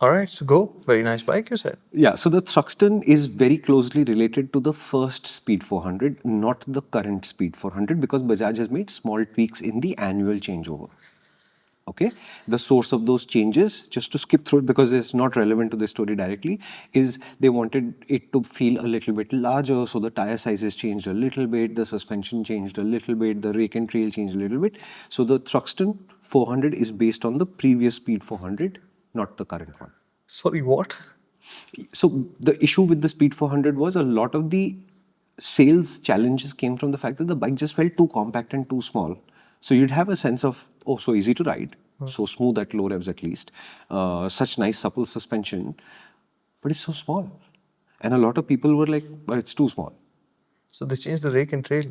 All right, so go. Very nice bike, you said. Yeah, so the Thruxton is very closely related to the first Speed 400, not the current Speed 400, because Bajaj has made small tweaks in the annual changeover. Okay, the source of those changes, just to skip through it because it's not relevant to the story directly, is they wanted it to feel a little bit larger, so the tire sizes changed a little bit, the suspension changed a little bit, the rake and trail changed a little bit. So the Thruxton 400 is based on the previous Speed 400, not the current one. Sorry, what? So the issue with the Speed 400 was a lot of the sales challenges came from the fact that the bike just felt too compact and too small. So you'd have a sense of, oh, so easy to ride, so smooth at low revs at least, such nice supple suspension, but it's so small. And a lot of people were like, well, it's too small. So they changed the rake and trail.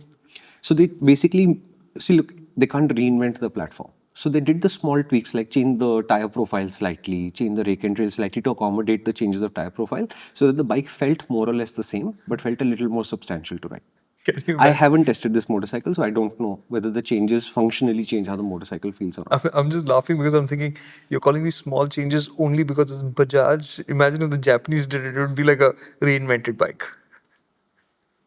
So they basically, see, look, they can't reinvent the platform. So they did the small tweaks like change the tire profile slightly, change the rake and trail slightly to accommodate the changes of tire profile so that the bike felt more or less the same, but felt a little more substantial to ride. Can you I imagine? haven't tested this motorcycle, so I don't know whether the changes functionally change how the motorcycle feels or not. I'm just laughing because I'm thinking you're calling these small changes only because it's Bajaj. Imagine if the Japanese did it, it would be like a reinvented bike.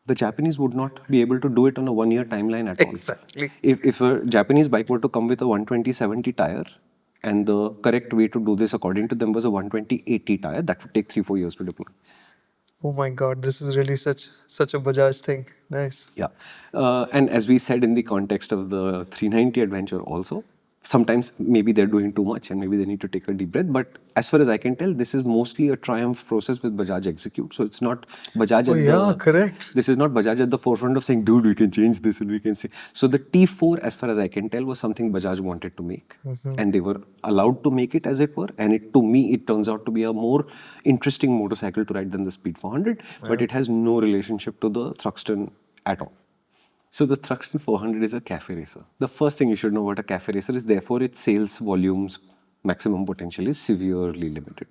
The Japanese would not be able to do it on a 1 year timeline at all. Exactly. If a Japanese bike were to come with a 120/70 tire, and the correct way to do this according to them was a 120/80 tire, that would take 3-4 years to deploy. Oh my God, this is really such a Bajaj thing. Nice. Yeah. And as we said in the context of the 390 adventure also, sometimes maybe they're doing too much and maybe they need to take a deep breath. But as far as I can tell, this is mostly a Triumph process with Bajaj Execute. So it's not Bajaj Oh at yeah, the... correct. This is not Bajaj at the forefront of saying, dude, we can change this and we can say... So the T4, as far as I can tell, was something Bajaj wanted to make. And they were allowed to make it, as it were. And it, to me, it turns out to be a more interesting motorcycle to ride than the Speed 400. But it has no relationship to the Thruxton at all. So the Thruxton 400 is a cafe racer. The first thing you should know about a cafe racer is therefore its sales volumes maximum potential is severely limited.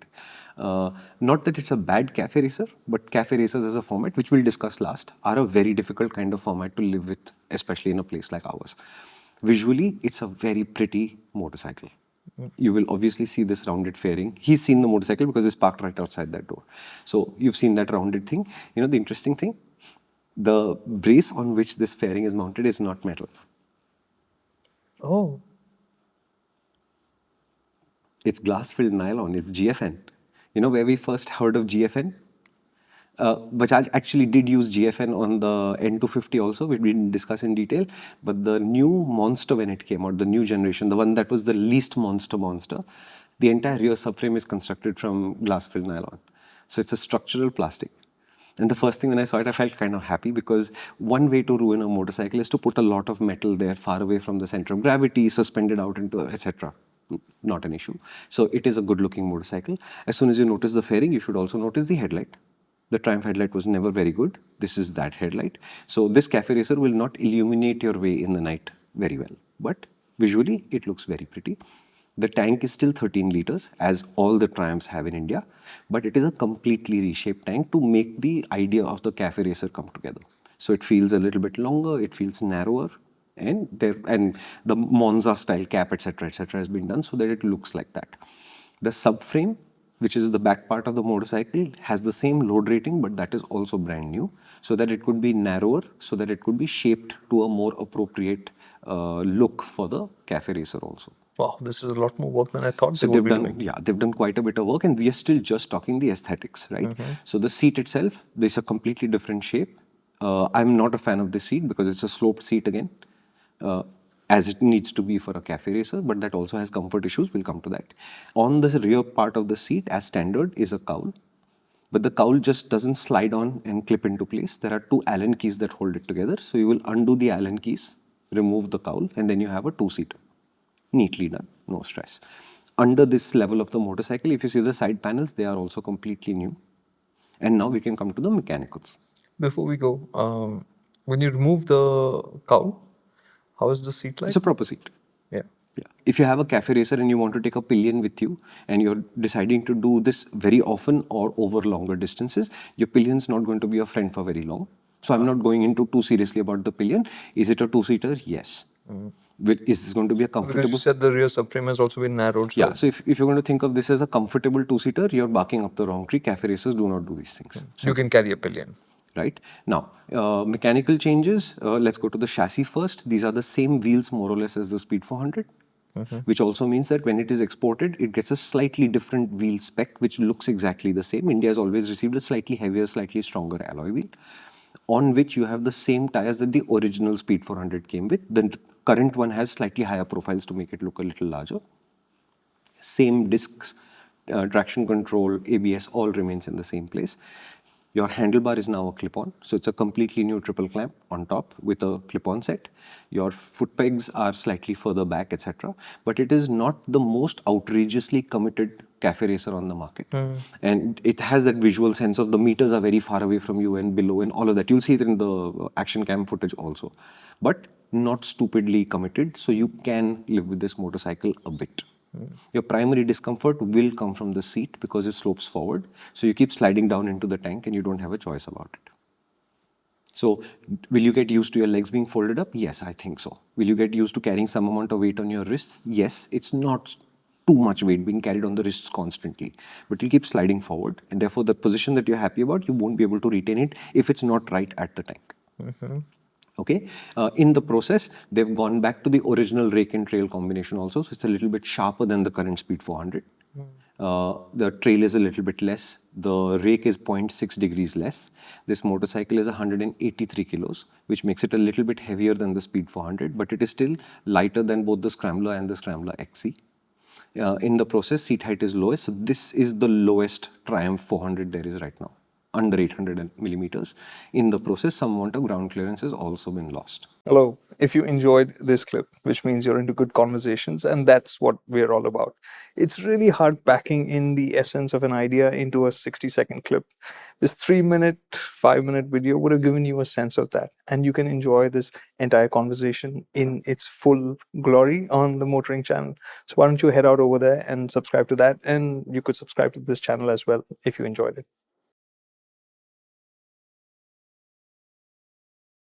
Not that it's a bad cafe racer, but cafe racers as a format, which we'll discuss last, are a very difficult kind of format to live with, especially in a place like ours. Visually, it's a very pretty motorcycle. You will obviously see this rounded fairing. He's seen the motorcycle because it's parked right outside that door. So you've seen that rounded thing. You know the interesting thing? The brace on which this fairing is mounted is not metal. Oh, It's glass-filled nylon. It's GFN. You know where we first heard of GFN? Bajaj actually did use GFN on the N250 also, which we didn't discuss in detail. But the new Monster, when it came out, the new generation, the one that was the least monster, the entire rear subframe is constructed from glass-filled nylon. So it's a structural plastic. And the first thing when I saw it, I felt kind of happy because one way to ruin a motorcycle is to put a lot of metal there far away from the center of gravity, suspended out into, etc. Not an issue. So it is a good looking motorcycle. As soon as you notice the fairing, you should also notice the headlight. The Triumph headlight was never very good. This is that headlight. So this cafe racer will not illuminate your way in the night very well. But visually, it looks very pretty. The tank is still 13 liters, as all the Triumphs have in India, but it is a completely reshaped tank to make the idea of the cafe racer come together. So it feels a little bit longer, it feels narrower, and the Monza style cap, etc., has been done so that it looks like that. The subframe, which is the back part of the motorcycle, has the same load rating, but that is also brand new, so that it could be narrower, so that it could be shaped to a more appropriate look for the cafe racer also. wow, this is a lot more work than I thought So they would they've be done, doing. yeah, they've done quite a bit of work, and we are still just talking the aesthetics, right? So the seat itself, there's a completely different shape. I'm not a fan of this seat because it's a sloped seat again, as it needs to be for a cafe racer, but that also has comfort issues. We'll come to that. On the rear part of the seat, as standard, is a cowl. But the cowl just doesn't slide on and clip into place. There are two Allen keys that hold it together. So you will undo the Allen keys, remove the cowl, and then you have a two-seater. Neatly done, no stress. Under this level of the motorcycle, if you see the side panels, they are also completely new. And now we can come to the mechanicals. Before we go, when you remove the cowl, how is the seat like? It's a proper seat. Yeah. Yeah. If you have a cafe racer and you want to take a pillion with you and you're deciding to do this very often or over longer distances, your pillion's not going to be a friend for very long. So I'm not going into too seriously about the pillion. Is it a two-seater? Yes. Is this going to be a Because you comfortable? said the rear subframe has also been narrowed. So Yeah, so if you're going to think of this as a comfortable two-seater, you're barking up the wrong tree. Cafe racers do not do these things. you can carry a pillion. Right? Now, mechanical changes, let's go to the chassis first. These are the same wheels more or less as the Speed 400, which also means that when it is exported, it gets a slightly different wheel spec, which looks exactly the same. India has always received a slightly heavier, slightly stronger alloy wheel, on which you have the same tires that the original Speed 400 came with. The current one has slightly higher profiles to make it look a little larger. Same discs, traction control, ABS, all remains in the same place. Your handlebar is now a clip-on, so it's a completely new triple clamp on top with a clip-on set. Your foot pegs are slightly further back, etc. But it is not the most outrageously committed cafe racer on the market. And it has that visual sense of the meters are very far away from you and below and all of that. You'll see it in the action cam footage also. But not stupidly committed, so you can live with this motorcycle a bit. Your primary discomfort will come from the seat because it slopes forward. So you keep sliding down into the tank and you don't have a choice about it. So will you get used to your legs being folded up? Yes, I think so. Will you get used to carrying some amount of weight on your wrists? Yes, it's not too much weight being carried on the wrists constantly, but you keep sliding forward, and therefore the position that you're happy about, you won't be able to retain it if it's not right at the tank. Okay, in the process, they've gone back to the original rake and trail combination also, so it's a little bit sharper than the current Speed 400. The trail is a little bit less. The rake is 0.6 degrees less. This motorcycle is 183 kilos, which makes it a little bit heavier than the Speed 400, but it is still lighter than both the Scrambler and the Scrambler XC. In the process, seat height is lowest. So this is the lowest Triumph 400 there is right now, under 800 millimeters. In the process, some amount of ground clearance has also been lost. Hello. If you enjoyed this clip, which means you're into good conversations, and that's what we're all about. It's really hard packing in the essence of an idea into a 60-second clip. This 3-minute, 5-minute video would have given you a sense of that, and you can enjoy this entire conversation in its full glory on the MotorInc channel. So why don't you head out over there and subscribe to that, and you could subscribe to this channel as well if you enjoyed it.